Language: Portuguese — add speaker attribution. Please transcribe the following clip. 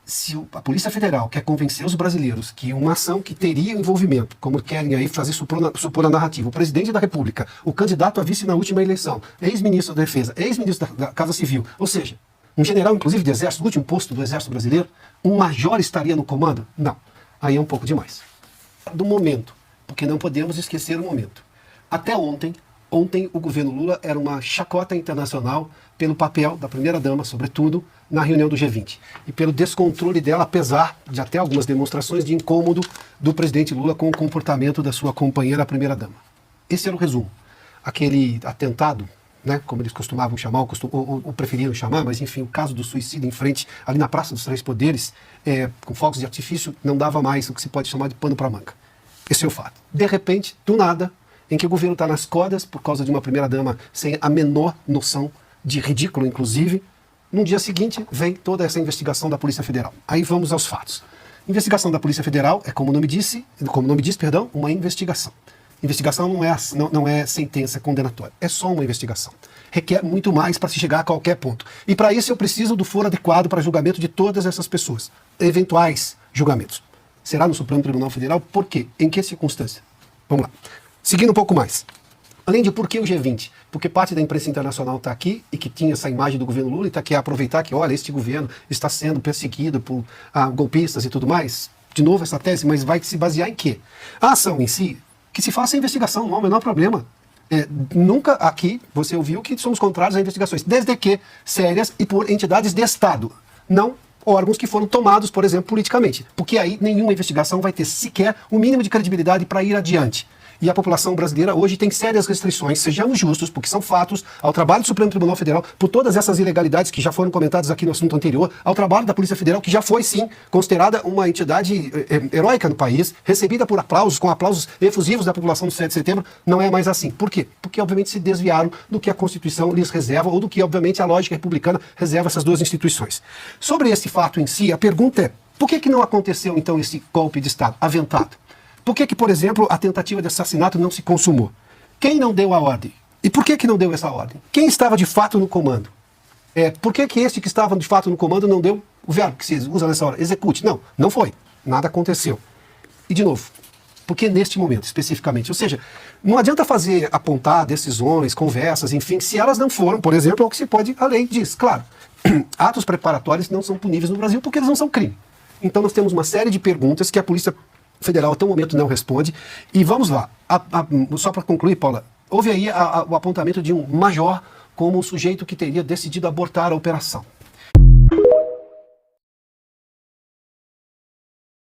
Speaker 1: se a Polícia Federal quer convencer os brasileiros que uma ação que teria envolvimento, como querem aí fazer supor a narrativa, o presidente da República, o candidato a vice na última eleição, ex-ministro da Defesa, ex-ministro da Casa Civil, ou seja, um general, inclusive, de exército, no último posto do exército brasileiro, um major estaria no comando? Não. Aí é um pouco demais. Do momento, porque não podemos esquecer o momento. Até ontem o governo Lula era uma chacota internacional pelo papel da primeira-dama, sobretudo, na reunião do G20. E pelo descontrole dela, apesar de até algumas demonstrações de incômodo do presidente Lula com o comportamento da sua companheira, a primeira-dama. Esse era o resumo. Aquele atentado, né, como eles costumavam chamar, ou preferiam chamar, mas enfim, o caso do suicídio em frente, ali na Praça dos Três Poderes, com fogos de artifício, não dava mais o que se pode chamar de pano para manga. Esse é o fato. De repente, do nada, em que o governo está nas cordas por causa de uma primeira-dama sem a menor noção de ridículo, inclusive, no dia seguinte vem toda essa investigação da Polícia Federal. Aí vamos aos fatos. Investigação da Polícia Federal é, como o nome diz, uma investigação. Investigação não é sentença condenatória, é só uma investigação. Requer muito mais para se chegar a qualquer ponto. E para isso eu preciso do foro adequado para julgamento de todas essas pessoas. Eventuais julgamentos. Será no Supremo Tribunal Federal? Por quê? Em que circunstância? Vamos lá. Seguindo um pouco mais. Além de por que o G20? Porque parte da imprensa internacional está aqui e que tinha essa imagem do governo Lula e está aqui a aproveitar que, olha, este governo está sendo perseguido por golpistas e tudo mais. De novo essa tese, mas vai se basear em quê? A ação em si, que se faça a investigação, não há o menor problema. Nunca aqui você ouviu que somos contrários a investigações, desde que sérias e por entidades de Estado, não órgãos que foram tomados, por exemplo, politicamente. Porque aí nenhuma investigação vai ter sequer o mínimo de credibilidade para ir adiante. E a população brasileira hoje tem sérias restrições, sejamos justos, porque são fatos, ao trabalho do Supremo Tribunal Federal, por todas essas ilegalidades que já foram comentadas aqui no assunto anterior, ao trabalho da Polícia Federal, que já foi, sim, considerada uma entidade heróica no país, recebida por aplausos, com aplausos efusivos da população do 7 de setembro, não é mais assim. Por quê? Porque, obviamente, se desviaram do que a Constituição lhes reserva, ou do que, obviamente, a lógica republicana reserva essas duas instituições. Sobre esse fato em si, a pergunta é, por que não aconteceu, então, esse golpe de Estado aventado? Por que, por exemplo, a tentativa de assassinato não se consumou? Quem não deu a ordem? E por que não deu essa ordem? Quem estava de fato no comando? Por que este que estava de fato no comando não deu o verbo que se usa nessa hora? Execute. Não foi. Nada aconteceu. E, de novo, por que neste momento, especificamente? Ou seja, não adianta apontar decisões, conversas, enfim, se elas não foram, por exemplo, ao que se pode, a lei diz, claro, atos preparatórios não são puníveis no Brasil porque eles não são crime. Então nós temos uma série de perguntas que a Polícia Federal até o momento não responde. E vamos lá, só para concluir, Paula, houve aí o apontamento de um major como o sujeito que teria decidido abortar a operação.